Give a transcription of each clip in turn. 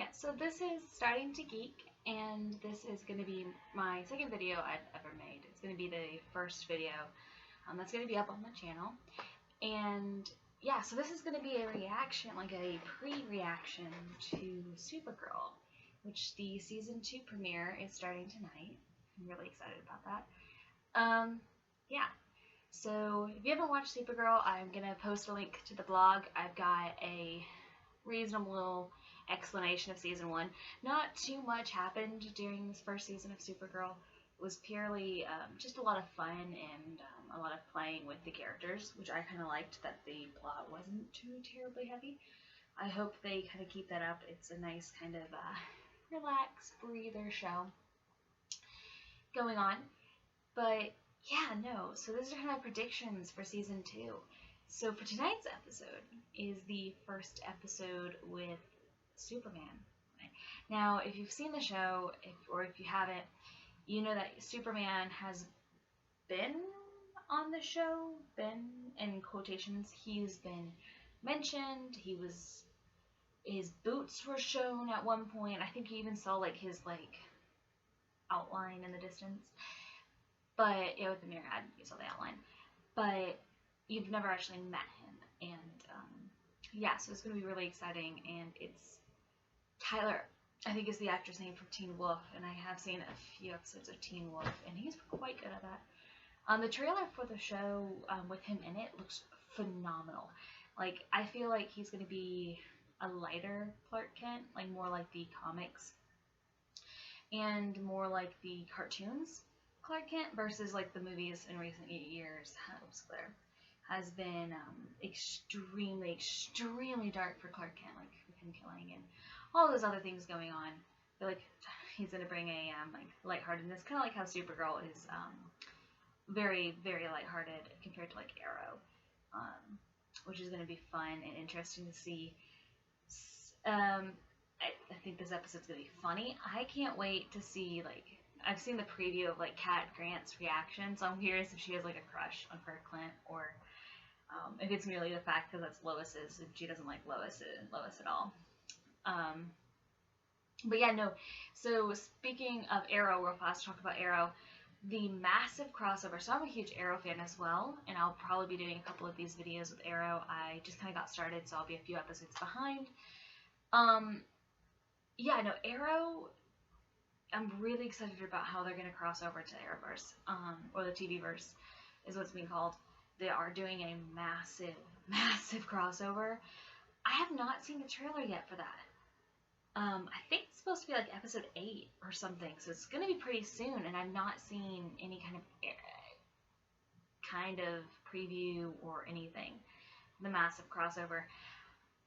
Yeah, so this is Starting to Geek, and this is going to be my second video I've ever made. It's going to be the first video that's going to be up on my channel. And yeah, so this is going to be a reaction, like a pre-reaction to Supergirl, which the season 2 premiere is starting tonight. I'm really excited about that. Yeah, so if you haven't watched Supergirl, I'm going to post a link to the blog. I've got a reasonable explanation of season 1. Not too much happened during this first season of Supergirl. It was purely just a lot of fun and a lot of playing with the characters, which I kind of liked, that the plot wasn't too terribly heavy. I hope they kind of keep that up. It's a nice kind of relax, breather show going on. But yeah, no, so those are kind of predictions for season 2. So for tonight's episode is the first episode with Superman. Now, if you've seen the show, or if you haven't, you know that Superman has been on the show, been in quotations, he's been mentioned, his boots were shown at one point. I think you even saw like his outline in the distance. But yeah, with the mirror ad, you saw the outline. But you've never actually met him, and yeah, so it's going to be really exciting. And it's Tyler, I think, is the actor's name from Teen Wolf, and I have seen a few episodes of Teen Wolf, and he's quite good at that. The trailer for the show with him in it looks phenomenal. Like, I feel like he's going to be a lighter Clark Kent, like more like the comics and more like the cartoons Clark Kent, versus like the movies in recent years. Oops, Claire, has been extremely, extremely dark for Clark Kent, like with him killing and all those other things going on. I feel like he's gonna bring a like lightheartedness, kind of like how Supergirl is very, very lighthearted compared to like Arrow, which is gonna be fun and interesting to see. I think this episode's gonna be funny. I can't wait to see, like, I've seen the preview of like Kat Grant's reaction, so I'm curious if she has like a crush on Clark Kent, or if it's merely the fact because that's Lois's, and she doesn't like Lois at all. But yeah, no. So speaking of Arrow, real fast, talk about Arrow. The massive crossover. So I'm a huge Arrow fan as well, and I'll probably be doing a couple of these videos with Arrow. I just kind of got started, so I'll be a few episodes behind. Yeah, no, Arrow, I'm really excited about how they're going to cross over to Arrowverse, or the TVverse is what's being called. They are doing a massive, massive crossover. I have not seen the trailer yet for that. I think it's supposed to be like episode 8 or something, so it's going to be pretty soon, and I've not seen any kind of preview or anything. The massive crossover.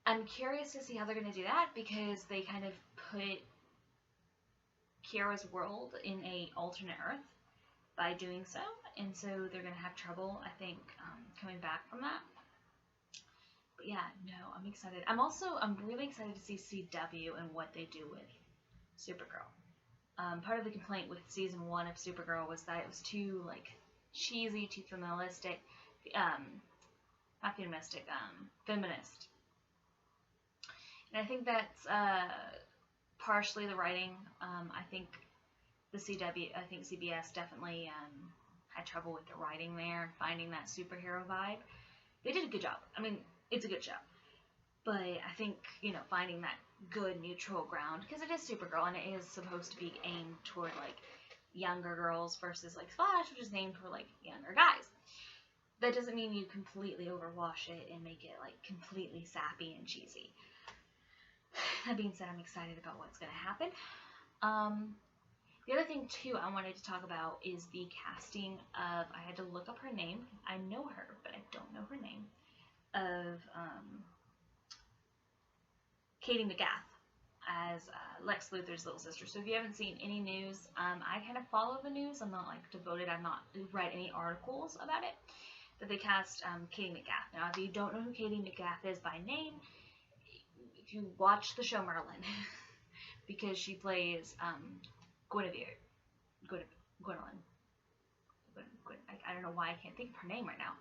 I'm curious to see how they're going to do that, because they kind of put Kiara's world in a alternate Earth by doing so, and so they're going to have trouble, I think, coming back from that. But yeah, no, I'm excited. I'm really excited to see CW and what they do with Supergirl. Part of the complaint with season 1 of Supergirl was that it was too like cheesy, too feminist. And I think that's partially the writing. I think CBS definitely had trouble with the writing there, finding that superhero vibe. They did a good job. I mean, it's a good show. But I think, finding that good neutral ground, because it is Supergirl, and it is supposed to be aimed toward, like, younger girls versus, like, Flash, which is aimed for, like, younger guys. That doesn't mean you completely overwash it and make it, like, completely sappy and cheesy. That being said, I'm excited about what's going to happen. The other thing, too, I wanted to talk about is the casting of, I had to look up her name. I know her, but I don't know her name, of Katie McGath as Lex Luthor's little sister. So if you haven't seen any news, I kind of follow the news. I'm not, like, devoted. I've not read any articles about it. But they cast Katie McGath. Now, if you don't know who Katie McGath is by name, if you watch the show Merlin, because she plays Gwynevere. Gwendolyn. I don't know why I can't think of her name right now.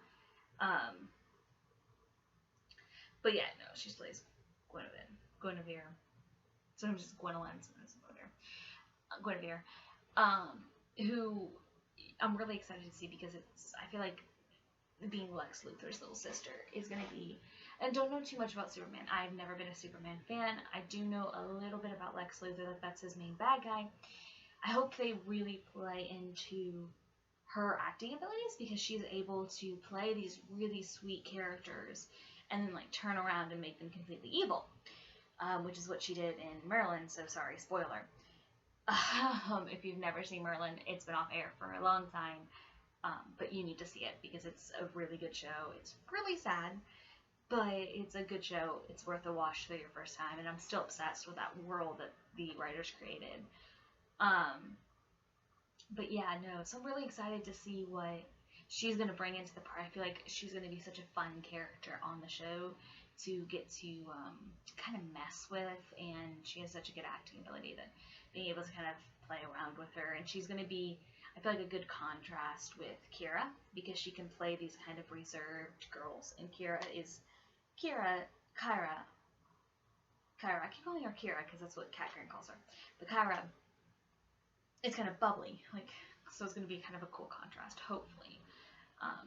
But yeah, no, she plays Guinevere. sometimes it's Gwendolyn, sometimes Guinevere, who I'm really excited to see because I feel like being Lex Luthor's little sister is going to be, and don't know too much about Superman. I've never been a Superman fan. I do know a little bit about Lex Luthor, that that's his main bad guy. I hope they really play into her acting abilities because she's able to play these really sweet characters and then like turn around and make them completely evil, which is what she did in Merlin. So sorry, spoiler. If you've never seen Merlin, it's been off air for a long time, but you need to see it because it's a really good show. It's really sad, but it's a good show. It's worth a watch for your first time, and I'm still obsessed with that world that the writers created. But yeah, no, so I'm really excited to see what she's going to bring into the part. I feel like she's going to be such a fun character on the show to get to kind of mess with, and she has such a good acting ability that being able to kind of play around with her, and she's going to be, I feel like, a good contrast with Kira, because she can play these kind of reserved girls, and Kyra, I keep calling her Kira because that's what Cat Karen calls her, but Kyra, it's kind of bubbly, like, so it's going to be kind of a cool contrast, hopefully,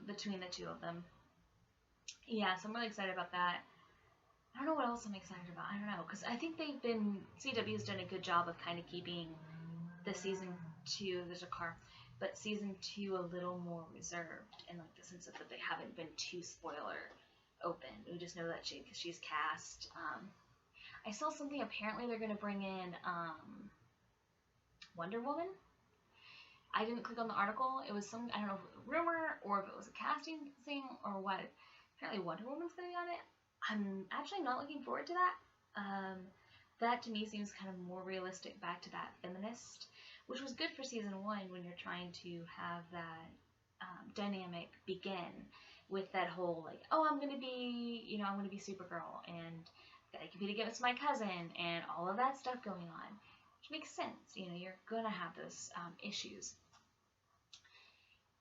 between the two of them. Yeah, so I'm really excited about that. I don't know what else I'm excited about. I don't know, because I think CW's done a good job of kind of keeping the season 2, there's a car, but season 2 a little more reserved, in like the sense of that they haven't been too spoiler open. We just know that she's cast. I saw something, apparently they're going to bring in Wonder Woman. I didn't click on the article. It was some, I don't know if it was a rumor or if it was a casting thing or what. Apparently Wonder Woman's going to be on it. I'm actually not looking forward to that. That to me seems kind of more realistic, back to that feminist, which was good for season 1 when you're trying to have that dynamic begin with that whole like, oh, I'm gonna be Supergirl, and I compete against my cousin, and all of that stuff going on, which makes sense. You're gonna have those issues.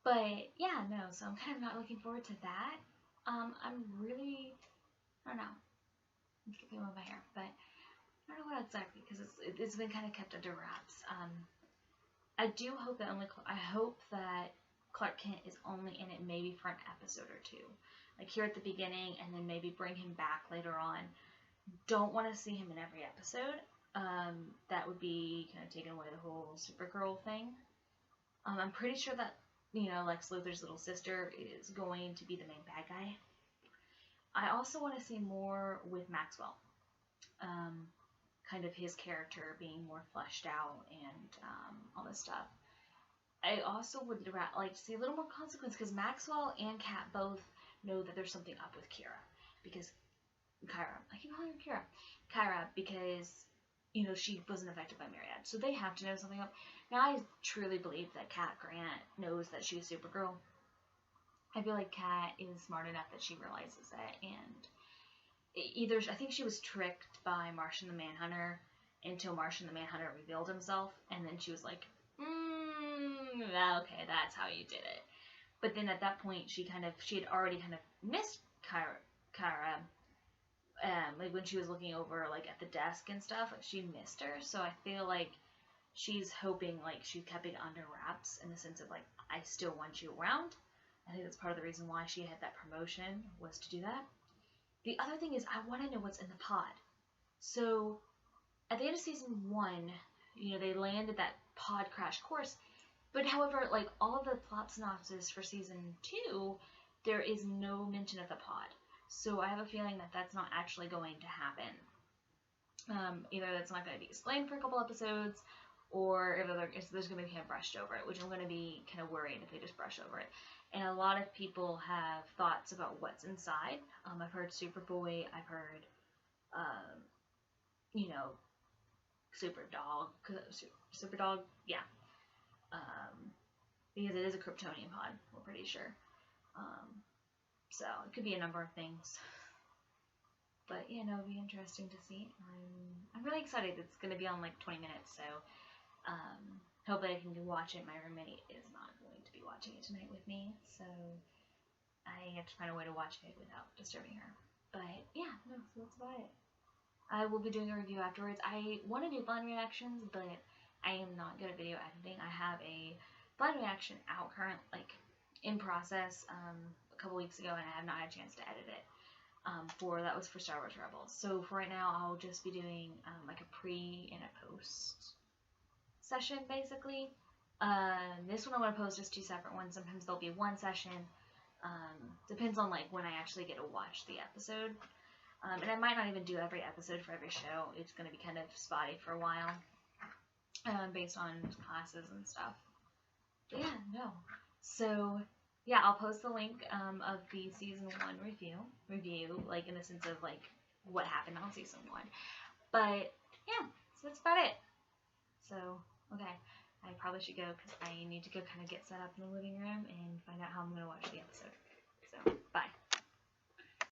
But yeah, no, so I'm kind of not looking forward to that. I'm really, I don't know, I'm skipping over my hair, but I don't know what exactly, because it's been kind of kept under wraps. I do hope that I hope that Clark Kent is only in it maybe for an episode or 2, like here at the beginning, and then maybe bring him back later on. Don't want to see him in every episode. That would be kind of taking away the whole Supergirl thing. I'm pretty sure that Lex Luthor's little sister is going to be the main bad guy. I also want to see more with Maxwell. Kind of his character being more fleshed out, and all this stuff. I also would like to see a little more consequence, because Maxwell and Kat both know that there's something up with Kyra, because I keep calling her Kyra, because she wasn't affected by Myriad, so they have to know something up. Now I truly believe that Kat Grant knows that she's Supergirl. I feel like Kat is smart enough that she realizes it, and I think she was tricked by Martian the Manhunter until Martian the Manhunter revealed himself, and then she was like, okay, that's how you did it. But then at that point, she had already kind of missed Kyra, like when she was looking over like at the desk and stuff, like she missed her. So I feel like she's hoping, like, she's kept it under wraps in the sense of like, I still want you around. I think that's part of the reason why she had that promotion, was to do that. The other thing is, I want to know what's in the pod. So at the end of season 1, they landed that pod crash course, but however, like, all of the plot synopsis for season 2, there is no mention of the pod. So I have a feeling that that's not actually going to happen. Either that's not going to be explained for a couple episodes, or if there's going to be kind of brushed over it, which I'm going to be kind of worried if they just brush over it. And a lot of people have thoughts about what's inside. I've heard Superboy, I've heard, Superdog, yeah. Because it is a Kryptonian pod, we're pretty sure. So it could be a number of things. But yeah, no, it'll be interesting to see. I'm really excited. It's going to be on like 20 minutes, so hopefully I can watch it. My roommate is not going to be watching it tonight with me, so I have to find a way to watch it without disturbing her. But yeah, no, so that's about it. I will be doing a review afterwards. I want to do fun reactions, but I am not good at video editing. I have a fun reaction out in process a couple weeks ago, and I have not had a chance to edit it. That was for Star Wars Rebels. So for right now, I'll just be doing like a pre and a post session, basically. This one I want to post as 2 separate ones. Sometimes there'll be one session. Depends on like when I actually get to watch the episode. And I might not even do every episode for every show. It's going to be kind of spotty for a while, based on classes and stuff. But yeah, no. So yeah, I'll post the link of the season 1 review, like in the sense of like what happened on season 1. But yeah, so that's about it. So okay, I probably should go because I need to go kind of get set up in the living room and find out how I'm going to watch the episode. So bye.